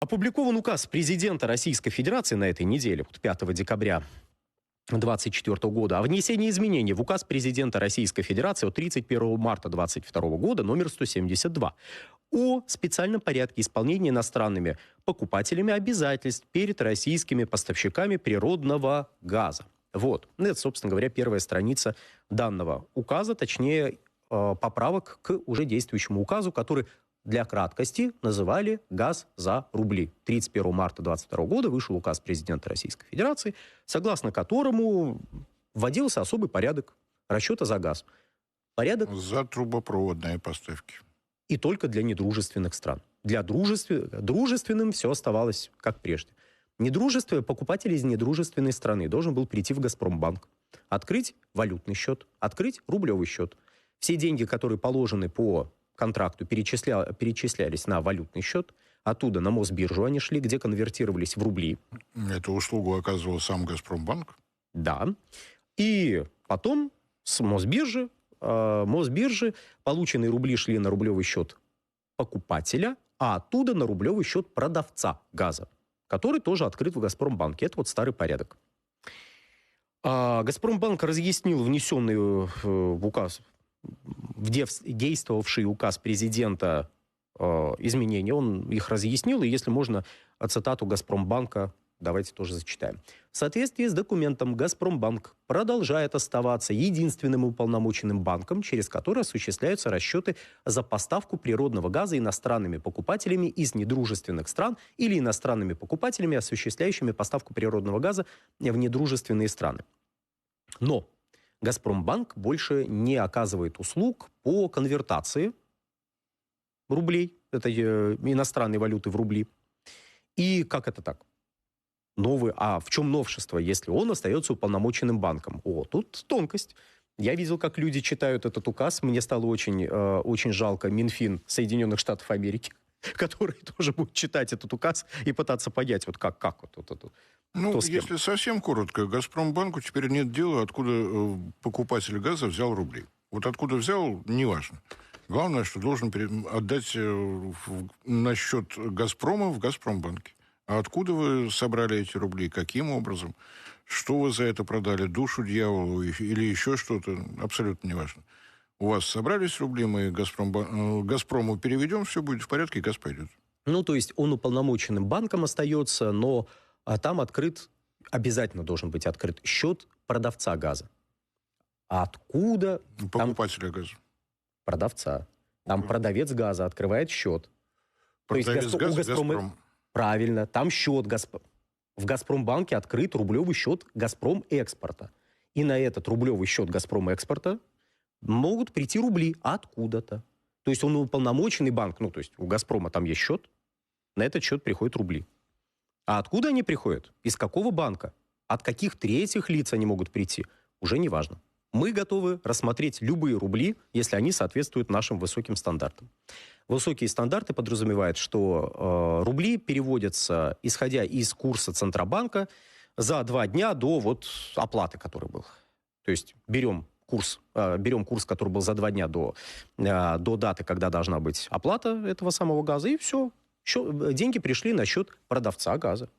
Опубликован указ президента Российской Федерации на этой неделе, 5 декабря 2024 года, о внесении изменений в указ президента Российской Федерации от 31 марта 2022 года номер 172 о специальном порядке исполнения иностранными покупателями обязательств перед российскими поставщиками природного газа. Вот. Это, собственно говоря, первая страница данного указа, точнее, поправок к уже действующему указу, который для краткости называли «газ за рубли». 31 марта 2022 года вышел указ президента Российской Федерации, согласно которому вводился особый порядок расчета за газ. Порядок за трубопроводные поставки. И только для недружественных стран. Для дружественным все оставалось как прежде. Покупатель из недружественной страны должен был прийти в «Газпромбанк», открыть валютный счет, открыть рублевый счет. Все деньги, которые положены по контракту, перечислялись на валютный счет, оттуда на Мосбиржу они шли, где конвертировались в рубли. Эту услугу оказывал сам «Газпромбанк»? Да. И потом с Мосбиржи полученные рубли шли на рублевый счет покупателя, а оттуда на рублевый счет продавца газа, который тоже открыт в «Газпромбанке». Это вот старый порядок. «Газпромбанк» разъяснил внесенный в указ, в действовавший указ президента изменения. Он их разъяснил, и если можно, цитату «Газпромбанка» давайте тоже зачитаем. В соответствии с документом «Газпромбанк» продолжает оставаться единственным уполномоченным банком, через который осуществляются расчеты за поставку природного газа иностранными покупателями из недружественных стран или иностранными покупателями, осуществляющими поставку природного газа в недружественные страны. Но «Газпромбанк» больше не оказывает услуг по конвертации рублей, этой иностранной валюты в рубли. И как это так? В чем новшество, если он остается уполномоченным банком? Тут тонкость. Я видел, как люди читают этот указ. Мне стало очень жалко Минфин Соединенных Штатов Америки, который тоже будет читать этот указ и пытаться понять, если совсем коротко, «Газпромбанку» теперь нет дела, откуда покупатель газа взял рубли. Вот откуда взял, неважно. Главное, что должен отдать на счет «Газпрома» в «Газпромбанке». А откуда вы собрали эти рубли? Каким образом? Что вы за это продали? Душу дьяволу или еще что-то? Абсолютно неважно. У вас собрались рубли, мы «Газпрому» переведем, все будет в порядке, и газ пойдет. То есть он уполномоченным банком остается, но там обязательно должен быть открыт счет продавца газа. А откуда? Покупателя газа. Продавца. Там продавец газа открывает счет. Продавец газа «Газпром». Правильно, там счет в «Газпромбанке» открыт рублевый счет «Газпром-экспорта». И на этот рублевый счет «Газпром-экспорта» могут прийти рубли откуда-то. То есть он уполномоченный банк, то есть у «Газпрома» там есть счет, на этот счет приходят рубли. А откуда они приходят? Из какого банка? От каких третьих лиц они могут прийти? Уже не важно. Мы готовы рассмотреть любые рубли, если они соответствуют нашим высоким стандартам. Высокие стандарты подразумевают, что рубли переводятся, исходя из курса Центробанка, за 2 дня до оплаты, который был. То есть берем курс, который был за 2 дня до даты, когда должна быть оплата этого самого газа, и все. Деньги пришли на счет продавца газа.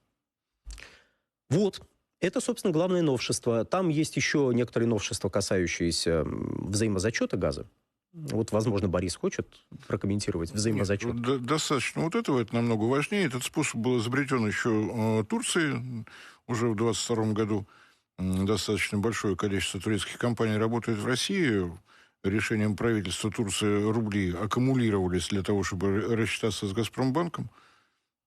Это, собственно, главное новшество. Там есть еще некоторые новшества, касающиеся взаимозачета газа. Возможно, Борис хочет прокомментировать взаимозачет. Достаточно этого, это намного важнее. Этот способ был изобретен еще Турцией уже в 2022 году. Достаточно большое количество турецких компаний работает в России. Решением правительства Турции рубли аккумулировались для того, чтобы рассчитаться с «Газпромбанком».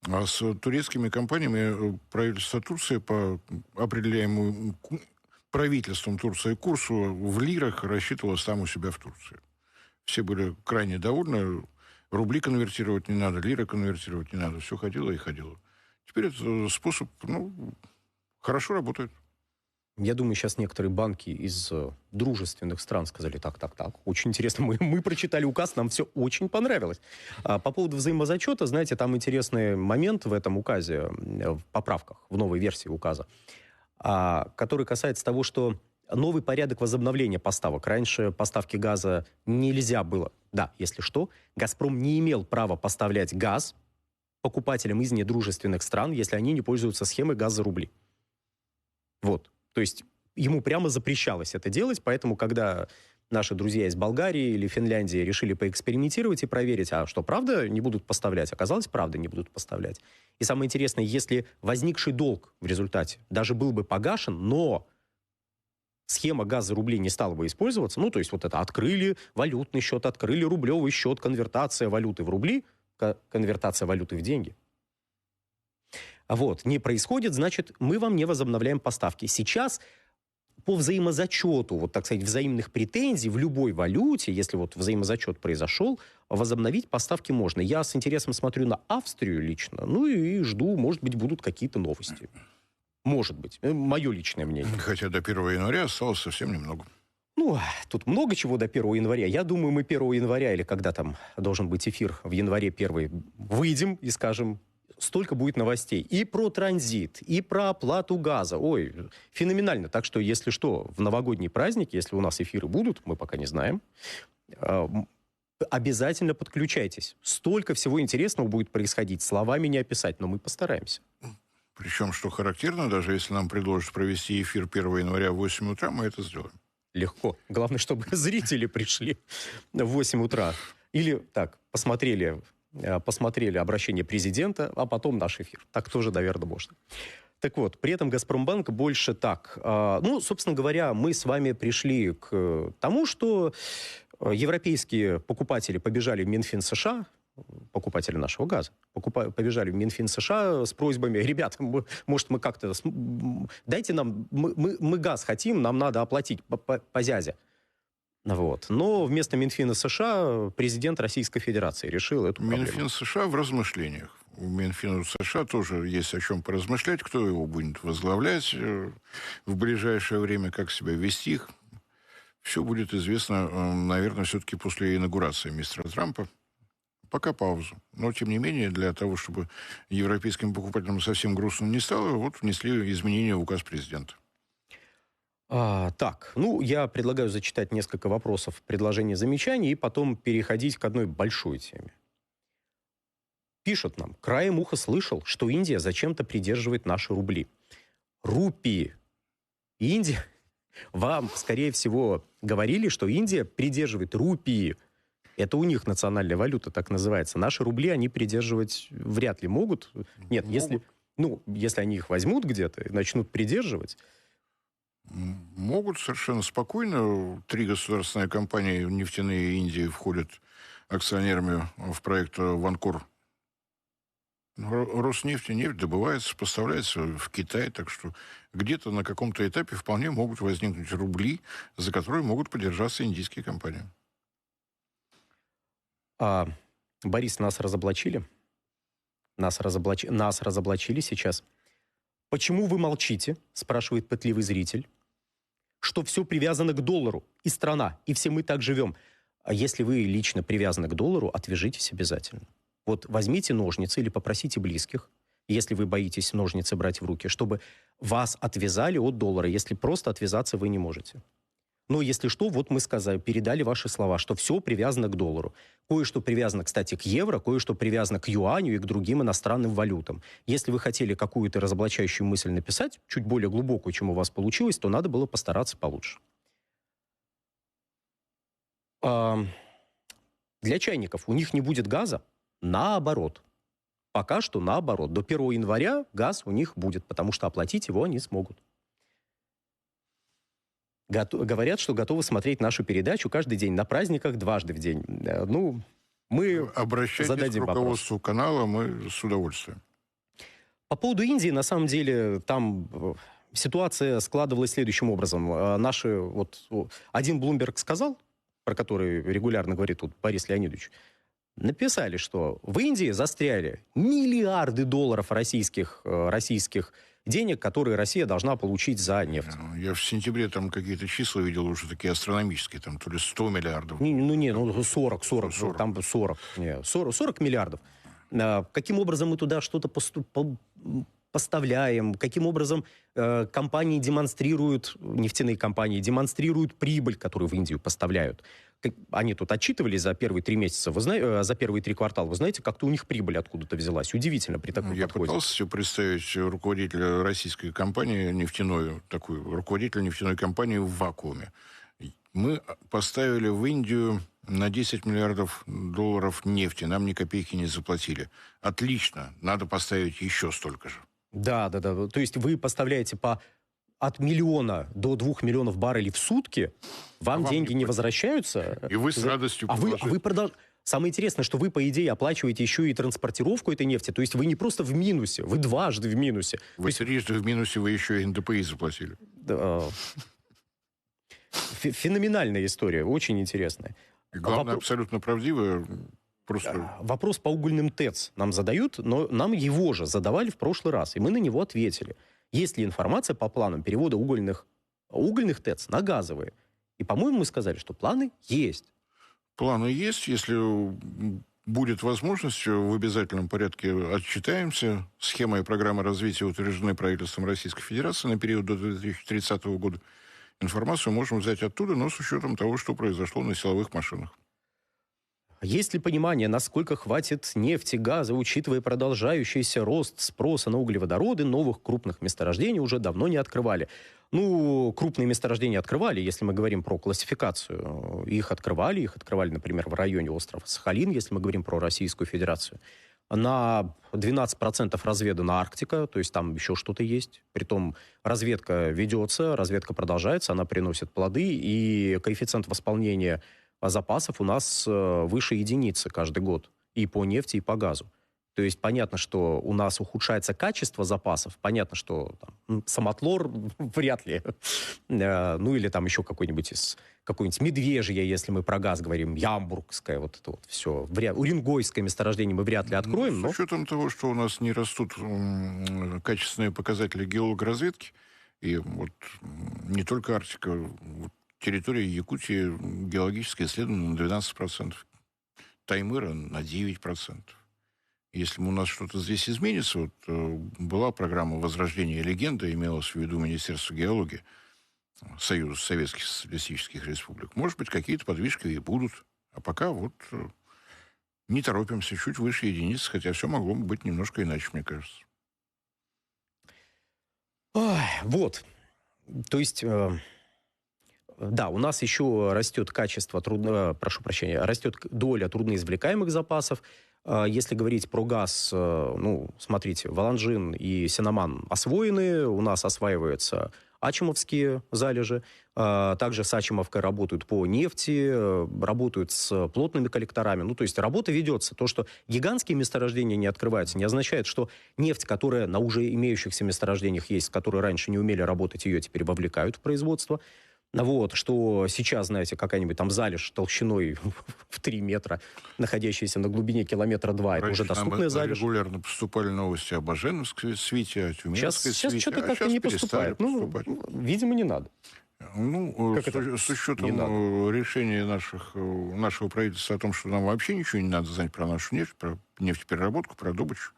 А с турецкими компаниями правительство Турции по определяемому правительством Турции курсу в лирах рассчитывалось там у себя в Турции. Все были крайне довольны. Рубли конвертировать не надо, лиры конвертировать не надо. Все ходило и ходило. Теперь этот способ, хорошо работает. Я думаю, сейчас некоторые банки из дружественных стран сказали, так. Очень интересно, мы прочитали указ, нам все очень понравилось. По поводу взаимозачета, знаете, там интересный момент в этом указе, в поправках, в новой версии указа, который касается того, что новый порядок возобновления поставок. Раньше поставки газа нельзя было. Да, если что, «Газпром» не имел права поставлять газ покупателям из недружественных стран, если они не пользуются схемой газ за рубли. Вот. То есть ему прямо запрещалось это делать, поэтому когда наши друзья из Болгарии или Финляндии решили поэкспериментировать и проверить, а что, правда не будут поставлять? Оказалось, правда не будут поставлять. И самое интересное, если возникший долг в результате даже был бы погашен, но схема газ за рубли не стала бы использоваться, ну, то есть вот это открыли валютный счет, открыли рублевый счет, конвертация валюты в рубли, конвертация валюты в деньги. Вот, не происходит, значит, мы вам не возобновляем поставки. Сейчас по взаимозачету, вот так сказать, взаимных претензий в любой валюте, если вот взаимозачет произошел, возобновить поставки можно. Я с интересом смотрю на Австрию лично, ну и жду, может быть, будут какие-то новости. Может быть. Мое личное мнение. Хотя до 1 января осталось совсем немного. Ну, тут много чего до 1 января. Я думаю, мы 1 января, или когда там должен быть эфир, в январе 1 выйдем и скажем, столько будет новостей. И про транзит, и про оплату газа. Ой, феноменально. Так что, если что, в новогодний праздник, если у нас эфиры будут, мы пока не знаем, обязательно подключайтесь. Столько всего интересного будет происходить. Словами не описать, но мы постараемся. Причем, что характерно, даже если нам предложат провести эфир 1 января в 8 утра, мы это сделаем. Легко. Главное, чтобы зрители пришли в 8 утра. Или так, посмотрели обращение президента, а потом наш эфир. Так тоже, наверное, можно. Так вот, при этом «Газпромбанк» больше так. Ну, собственно говоря, мы с вами пришли к тому, что европейские покупатели побежали в Минфин США, покупатели нашего газа, побежали в Минфин США с просьбами, ребята, может, мы как-то... Дайте нам... Мы газ хотим, нам надо оплатить по зязе. Вот. Но вместо Минфина США президент Российской Федерации решил эту проблему. Минфин США в размышлениях. У Минфина США тоже есть о чем поразмышлять, кто его будет возглавлять в ближайшее время, как себя вести. Все будет известно, наверное, все-таки после инаугурации мистера Трампа. Пока паузу. Но, тем не менее, для того, чтобы европейским покупателям совсем грустно не стало, вот внесли изменения в указ президента. Так, ну, я предлагаю зачитать несколько вопросов, предложений, замечаний, и потом переходить к одной большой теме. Пишут нам, краем уха слышал, что Индия зачем-то придерживает наши рубли. Рупии. Индия? Вам, скорее всего, говорили, что Индия придерживает рупии. Это у них национальная валюта, так называется. Наши рубли они придерживать вряд ли могут. Нет, если они их возьмут где-то и начнут придерживать... Могут совершенно спокойно. 3 государственные компании нефтяные Индии входят акционерами в проект «Ванкор». Роснефть и нефть добывается, поставляется в Китай, так что где-то на каком-то этапе вполне могут возникнуть рубли, за которые могут подержаться индийские компании. Борис, нас разоблачили? Нас разоблачили сейчас. Почему вы молчите, спрашивает пытливый зритель, что все привязано к доллару, и страна, и все мы так живем. А если вы лично привязаны к доллару, отвяжитесь обязательно. Вот возьмите ножницы или попросите близких, если вы боитесь ножницы брать в руки, чтобы вас отвязали от доллара, если просто отвязаться вы не можете. Но если что, вот мы сказали, передали ваши слова, что все привязано к доллару. Кое-что привязано, кстати, к евро, кое-что привязано к юаню и к другим иностранным валютам. Если вы хотели какую-то разоблачающую мысль написать, чуть более глубокую, чем у вас получилось, то надо было постараться получше. Для чайников у них не будет газа? Наоборот. Пока что наоборот. До 1 января газ у них будет, потому что оплатить его они смогут. Говорят, что готовы смотреть нашу передачу каждый день, на праздниках дважды в день. Ну, мы зададим к руководству вопрос. Канала, мы с удовольствием. По поводу Индии, на самом деле, там ситуация складывалась следующим образом. Один Bloomberg сказал, про который регулярно говорит тут Борис Леонидович, написали, что в Индии застряли миллиарды долларов российских денег, которые Россия должна получить за нефть. Я в сентябре там какие-то числа видел уже такие астрономические, там то ли 100 миллиардов. 40. Там 40 миллиардов. Каким образом мы туда что-то поставляем, каким образом компании демонстрируют, нефтяные компании демонстрируют прибыль, которую в Индию поставляют. Они тут отчитывались за первые 3 месяца, за первые 3 квартала. Вы знаете, как-то у них прибыль откуда-то взялась. Удивительно при таком Я подходе. пытался себе представить руководителя российской компании нефтяной, такой руководителя нефтяной компании в вакууме. Мы поставили в Индию на 10 миллиардов долларов нефти, нам ни копейки не заплатили. Отлично, надо поставить еще столько же. Да. То есть вы поставляете от 1 миллиона до 2 миллионов баррелей в сутки, вам деньги не возвращаются. И вы с радостью Самое интересное, что вы, по идее, оплачиваете еще и транспортировку этой нефти. То есть вы не просто в минусе, вы дважды в минусе. Вы трижды в минусе, вы еще и НДПИ заплатили. Феноменальная история, очень интересная. И главное, абсолютно правдивая. Вопрос по угольным ТЭЦ нам задают, но нам его же задавали в прошлый раз, и мы на него ответили. Есть ли информация по планам перевода угольных ТЭЦ на газовые? И, по-моему, мы сказали, что планы есть. Планы есть. Если будет возможность, в обязательном порядке отчитаемся. Схема и программа развития утверждены правительством Российской Федерации на период до 2030 года. Информацию можем взять оттуда, но с учетом того, что произошло на силовых машинах. Есть ли понимание, насколько хватит нефти, газа, учитывая продолжающийся рост спроса на углеводороды, новых крупных месторождений уже давно не открывали? Крупные месторождения открывали, если мы говорим про классификацию. Их открывали, например, в районе острова Сахалин, если мы говорим про Российскую Федерацию. На 12% разведана Арктика, то есть там еще что-то есть. Притом разведка ведется, разведка продолжается, она приносит плоды, и коэффициент восполнения запасов у нас выше единицы каждый год. И по нефти, и по газу. То есть понятно, что у нас ухудшается качество запасов. Понятно, что самотлор вряд ли. Или там еще какой-нибудь медвежье, если мы про газ говорим, ямбургское, вот это вот все. Уренгойское месторождение мы вряд ли откроем. С учетом того, что у нас не растут качественные показатели геологоразведки, и вот не только Арктика, территория Якутии геологическое исследование на 12%, Таймыра на 9%. Если у нас что-то здесь изменится, была программа возрождения легенды, имелось в виду Министерство геологии, Союз Советских Социалистических Республик. Может быть, какие-то подвижки и будут. А пока не торопимся, чуть выше единицы, хотя все могло бы быть немножко иначе, мне кажется. То есть... Да, у нас еще растет растет доля трудноизвлекаемых запасов. Если говорить про газ, смотрите, Валанжин и Синаман освоены, у нас осваиваются Ачимовские залежи, также с Ачимовкой работают по нефти, работают с плотными коллекторами. То есть работа ведется. То, что гигантские месторождения не открываются, не означает, что нефть, которая на уже имеющихся месторождениях есть, которые раньше не умели работать, ее теперь вовлекают в производство. Что сейчас, знаете, какая-нибудь там залежь толщиной в 3 метра, находящаяся на глубине 1-2 километра, это уже доступная залежь. Регулярно поступали новости о Баженовской свите, о Тюменской свите. Сейчас что-то как-то не поступает. Видимо, не надо. С учетом решения нашего правительства о том, что нам вообще ничего не надо знать про нашу нефть, про нефтепереработку, про добычу.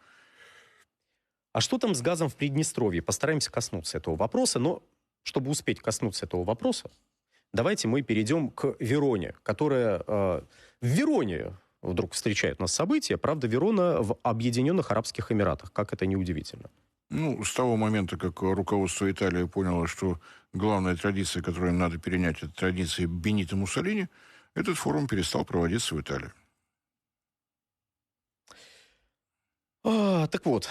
А что там с газом в Приднестровье? Постараемся коснуться этого вопроса, но... Чтобы успеть коснуться этого вопроса, давайте мы перейдем к Вероне, которая... В Вероне вдруг встречает нас события. Правда, Верона в Объединенных Арабских Эмиратах. Как это неудивительно. С того момента, как руководство Италии поняло, что главная традиция, которую надо перенять, это традиция Бенито Муссолини, этот форум перестал проводиться в Италии. Так вот.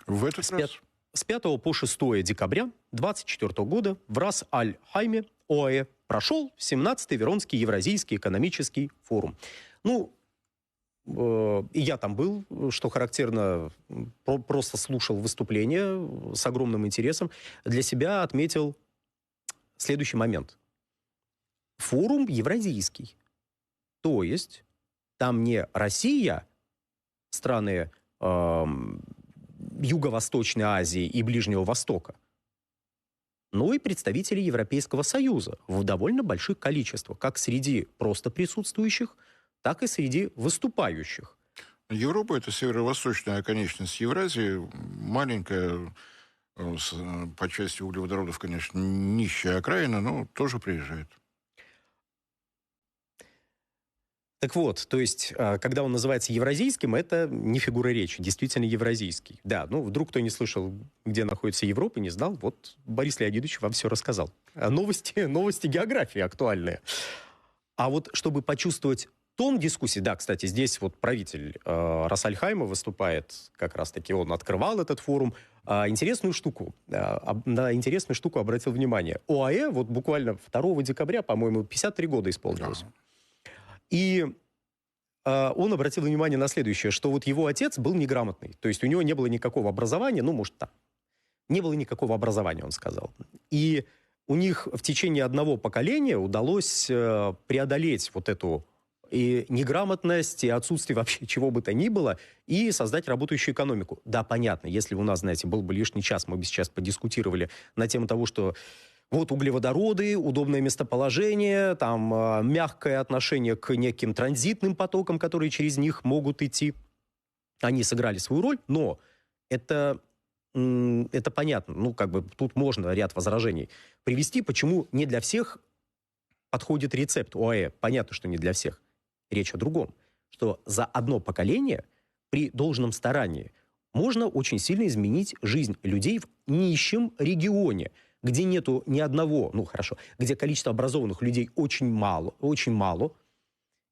В этот раз... С 5 по 6 декабря 2024 года в Рас-Аль-Хайме, ОАЭ, прошел 17-й Веронский Евразийский экономический форум. И я там был, что характерно, просто слушал выступления с огромным интересом. Для себя отметил следующий момент. Форум евразийский. То есть там не Россия, страны... Юго-Восточной Азии и Ближнего Востока, но и представители Европейского Союза в довольно больших количествах, как среди просто присутствующих, так и среди выступающих. Европа — это северо-восточная оконечность Евразии, маленькая, по части углеводородов, конечно, нищая окраина, но тоже приезжает. Так вот, то есть, когда он называется евразийским, это не фигура речи, действительно евразийский. Да, ну, вдруг кто не слышал, где находится Европа, не знал, вот Борис Леонидович вам все рассказал. Новости географии актуальные. А вот чтобы почувствовать тон дискуссии, да, кстати, здесь вот правитель Рас Аль-Хайма выступает, как раз-таки он открывал этот форум. На интересную штуку обратил внимание. ОАЭ вот буквально 2 декабря, по-моему, 53 года исполнилось. И он обратил внимание на следующее, что вот его отец был неграмотный. То есть у него не было никакого образования, ну, может, так. Не было никакого образования, он сказал. И у них в течение одного поколения удалось преодолеть вот эту и неграмотность, и отсутствие вообще чего бы то ни было, и создать работающую экономику. Да, понятно, если у нас, знаете, был бы лишний час, мы бы сейчас подискутировали на тему того, что вот углеводороды, удобное местоположение, там мягкое отношение к неким транзитным потокам, которые через них могут идти. Они сыграли свою роль, но это понятно. Ну, как бы тут можно ряд возражений привести, почему не для всех подходит рецепт ОАЭ. Понятно, что не для всех. Речь о другом. Что за одно поколение при должном старании можно очень сильно изменить жизнь людей в нищем регионе, где нету ни одного, ну хорошо, где количество образованных людей очень мало,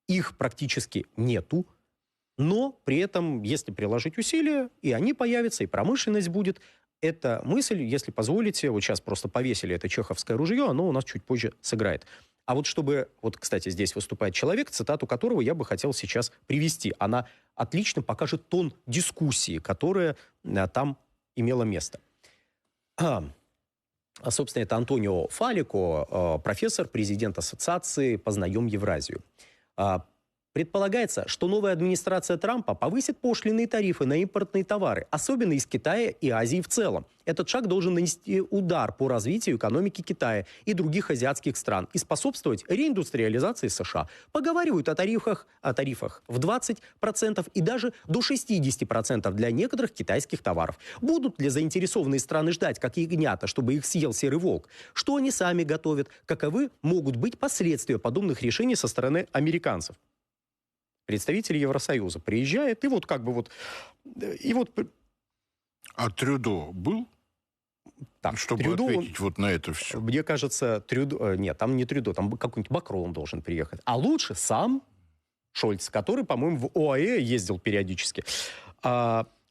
их практически нету, но при этом, если приложить усилия, и они появятся, и промышленность будет. Эта мысль, если позволите, вот сейчас просто повесили это чеховское ружье, оно у нас чуть позже сыграет. А вот чтобы, вот, кстати, здесь выступает человек, цитату которого я бы хотел сейчас привести. Она отлично покажет тон дискуссии, которая там имела место. Собственно, это Антонио Фалико, профессор, президент ассоциации «Познаем Евразию». Предполагается, что новая администрация Трампа повысит пошлинные тарифы на импортные товары, особенно из Китая и Азии в целом. Этот шаг должен нанести удар по развитию экономики Китая и других азиатских стран и способствовать реиндустриализации США. Поговаривают о тарифах в 20% и даже до 60% для некоторых китайских товаров. Будут ли заинтересованные страны ждать, как ягнята, чтобы их съел серый волк? Что они сами готовят? Каковы могут быть последствия подобных решений со стороны американцев? Представитель Евросоюза приезжает, и вот как бы вот... А Трюдо был? Так, чтобы Трюдо, ответить вот на это все. Мне кажется, Трюдо... Нет, там не Трюдо, там какой-нибудь Макрон должен приехать. А лучше сам Шольц, который, по-моему, в ОАЭ ездил периодически.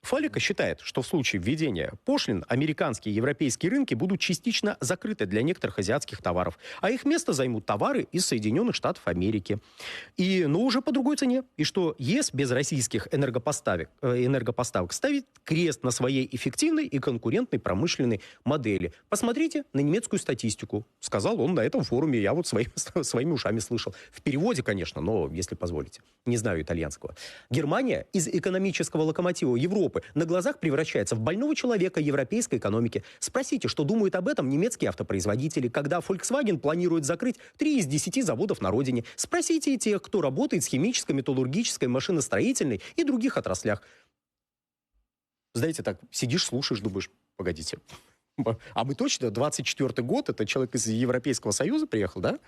Фалико считает, что в случае введения пошлин американские и европейские рынки будут частично закрыты для некоторых азиатских товаров, а их место займут товары из Соединенных Штатов Америки. Но уже по другой цене. И что ЕС без российских энергопоставок ставит крест на своей эффективной и конкурентной промышленной модели. Посмотрите на немецкую статистику. Сказал он на этом форуме, я вот своими ушами слышал. В переводе, конечно, но, если позволите, не знаю итальянского. Германия из экономического локомотива Европы на глазах превращается в больного человека европейской экономики. Спросите, что думают об этом немецкие автопроизводители, когда Volkswagen планирует закрыть 3 из 10 заводов на родине. Спросите и тех, кто работает в химической, металлургической, машиностроительной и других отраслях. Знаете, так сидишь, слушаешь, думаешь, погодите, а мы точно, 24-й год, это человек из Европейского Союза приехал, да?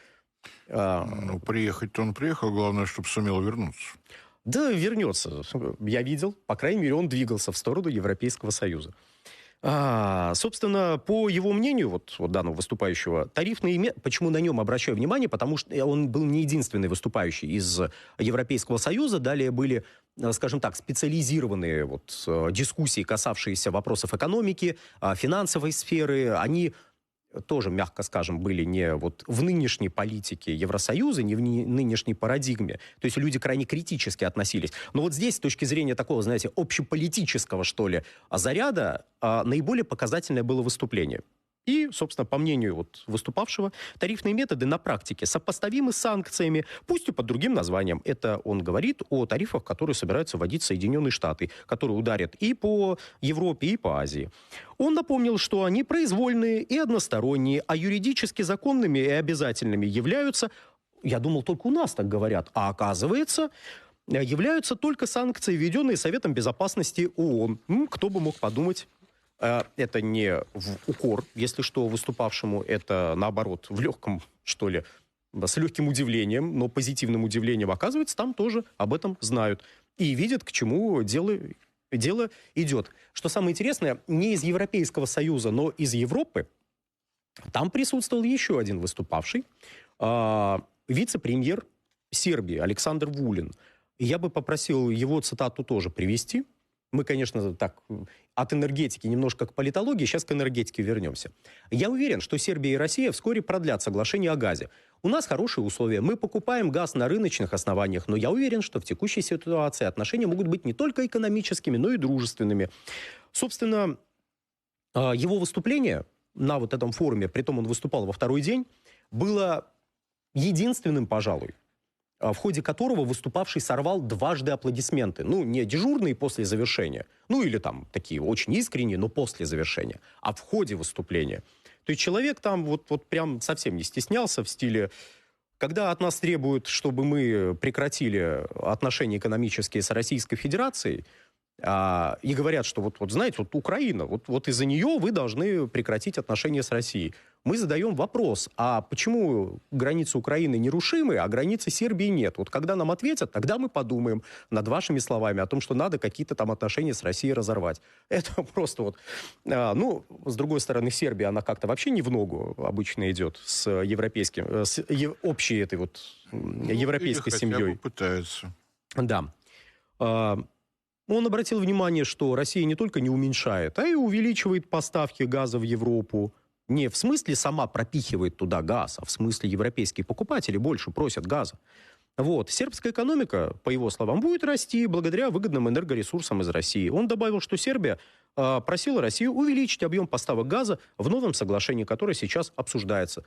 Приехать-то он приехал, главное, чтобы сумел вернуться. Да, вернется. Я видел, по крайней мере, он двигался в сторону Европейского Союза. Собственно, по его мнению, вот данного выступающего, тарифные методы, почему на нем обращаю внимание, потому что он был не единственный выступающий из Европейского Союза. Далее были, скажем так, специализированные дискуссии, касавшиеся вопросов экономики, финансовой сферы. Они тоже, мягко скажем, были не в нынешней политике Евросоюза, не в нынешней парадигме. То есть люди крайне критически относились. Но вот здесь, с точки зрения такого, знаете, общеполитического, что ли, заряда, наиболее показательное было выступление. И, собственно, по мнению выступавшего, тарифные методы на практике сопоставимы с санкциями, пусть и под другим названием. Это он говорит о тарифах, которые собираются вводить Соединенные Штаты, которые ударят и по Европе, и по Азии. Он напомнил, что они произвольные и односторонние, а юридически законными и обязательными являются, я думал, только у нас так говорят, а оказывается, являются только санкции, введенные Советом Безопасности ООН. Кто бы мог подумать. Это не в укор, если что, выступавшему, это наоборот, в легком, что ли, с легким удивлением, но позитивным удивлением, оказывается, там тоже об этом знают. И видят, к чему дело идет. Что самое интересное, не из Европейского Союза, но из Европы, там присутствовал еще один выступавший, вице-премьер Сербии Александр Вулин. Я бы попросил его цитату тоже привести. Мы, конечно, так, от энергетики немножко к политологии, сейчас к энергетике вернемся. Я уверен, что Сербия и Россия вскоре продлят соглашение о газе. У нас хорошие условия, мы покупаем газ на рыночных основаниях, но я уверен, что в текущей ситуации отношения могут быть не только экономическими, но и дружественными. Собственно, его выступление на вот этом форуме, притом он выступал во второй день, было единственным, пожалуй, в ходе которого выступавший сорвал дважды аплодисменты. Ну, не дежурные после завершения, ну или там такие очень искренние, но после завершения, а в ходе выступления. То есть человек там вот прям совсем не стеснялся в стиле, когда от нас требуют, чтобы мы прекратили отношения экономические с Российской Федерацией, и говорят, что вот знаете, вот Украина, вот из-за нее вы должны прекратить отношения с Россией. Мы задаем вопрос, а почему границы Украины нерушимы, а границы Сербии нет? Вот когда нам ответят, тогда мы подумаем над вашими словами о том, что надо какие-то там отношения с Россией разорвать. Это просто вот... Ну, с другой стороны, Сербия, она как-то вообще не в ногу обычно идет с европейским, с общей этой вот европейской семьей. Пытаются. Да. Он обратил внимание, что Россия не только не уменьшает, а и увеличивает поставки газа в Европу. Не в смысле сама пропихивает туда газ, а в смысле европейские покупатели больше просят газа. Вот. Сербская экономика, по его словам, будет расти благодаря выгодным энергоресурсам из России. Он добавил, что Сербия просила Россию увеличить объем поставок газа в новом соглашении, которое сейчас обсуждается.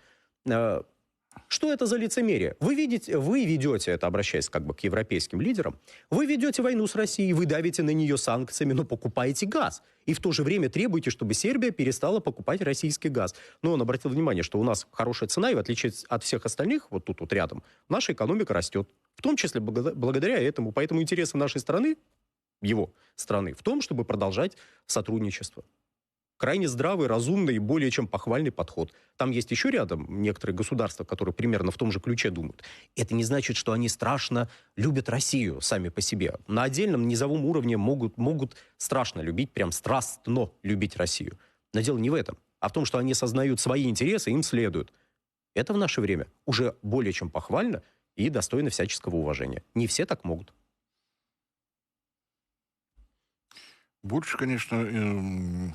Что это за лицемерие? Вы ведете это, обращаясь как бы к европейским лидерам, вы ведете войну с Россией, вы давите на нее санкциями, но покупаете газ. И в то же время требуете, чтобы Сербия перестала покупать российский газ. Но он обратил внимание, что у нас хорошая цена, и в отличие от всех остальных, вот тут вот рядом, наша экономика растет. В том числе благодаря этому. Поэтому интересы нашей страны, его страны, в том, чтобы продолжать сотрудничество. Крайне здравый, разумный и более чем похвальный подход. Там есть еще рядом некоторые государства, которые примерно в том же ключе думают. Это не значит, что они страшно любят Россию сами по себе. На отдельном низовом уровне могут страшно любить, прям страстно любить Россию. Но дело не в этом, а в том, что они осознают свои интересы, им следуют. Это в наше время уже более чем похвально и достойно всяческого уважения. Не все так могут. Больше, конечно...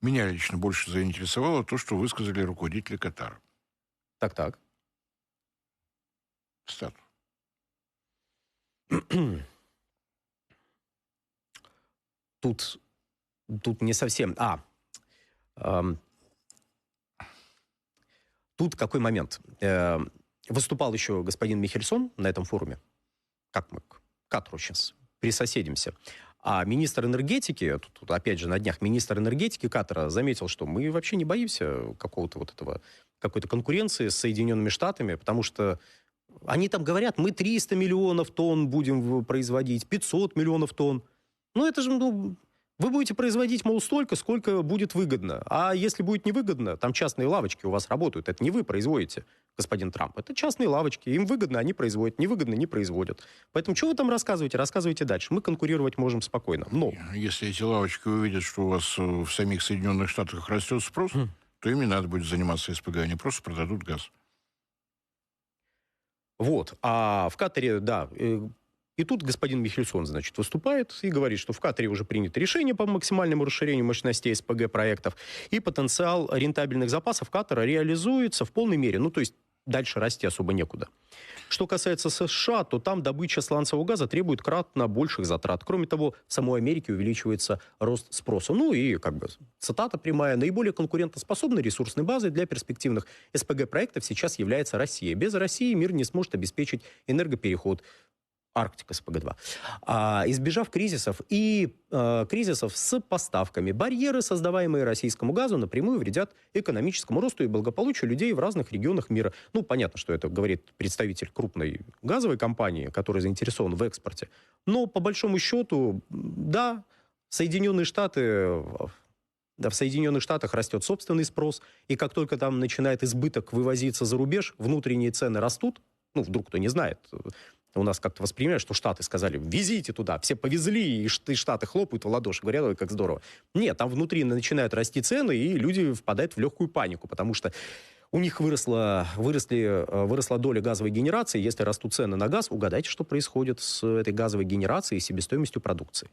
Меня лично больше заинтересовало то, что высказали руководители Катара. Так. Статус. Тут не совсем... Тут какой момент? Выступал еще господин Михельсон на этом форуме. Как мы к Катару сейчас присоседимся. А министр энергетики, тут опять же на днях министр энергетики Катара заметил, что мы вообще не боимся какой-то конкуренции с Соединенными Штатами, потому что они там говорят, мы 300 миллионов тонн будем производить, 500 миллионов тонн. Ну это же, вы будете производить, мол, столько, сколько будет выгодно. А если будет невыгодно, там частные лавочки у вас работают, это не вы производите, господин Трамп. Это частные лавочки, им выгодно, они производят, невыгодно, не производят. Поэтому что вы там рассказываете? Рассказывайте дальше. Мы конкурировать можем спокойно. Но... Если эти лавочки увидят, что у вас в самих Соединенных Штатах растет спрос, то им не надо будет заниматься СПГ, они просто продадут газ. Вот. А в Катаре, да... И тут господин Михельсон, значит, выступает и говорит, что в Катаре уже принято решение по максимальному расширению мощностей СПГ-проектов, и потенциал рентабельных запасов Катара реализуется в полной мере. Ну, то есть дальше расти особо некуда. Что касается США, то там добыча сланцевого газа требует кратно больших затрат. Кроме того, в самой Америке увеличивается рост спроса. Ну и, как бы, цитата прямая, наиболее конкурентоспособной ресурсной базой для перспективных СПГ-проектов сейчас является Россия. Без России мир не сможет обеспечить энергопереход. Арктика СПГ-2. Избежав кризисов и кризисов с поставками, барьеры, создаваемые российскому газу, напрямую вредят экономическому росту и благополучию людей в разных регионах мира. Ну, понятно, что это говорит представитель крупной газовой компании, который заинтересован в экспорте. Но, по большому счету, да, в Соединенных Штатах растет собственный спрос, и как только там начинает избыток вывозиться за рубеж, внутренние цены растут. Ну, вдруг кто не знает. У нас как-то воспринимают, что Штаты сказали, везите туда, все повезли, и Штаты хлопают в ладоши, говорят, ой, как здорово. Нет, там внутри начинают расти цены, и люди впадают в легкую панику, потому что у них выросла доля газовой генерации. Если растут цены на газ, угадайте, что происходит с этой газовой генерацией и себестоимостью продукции.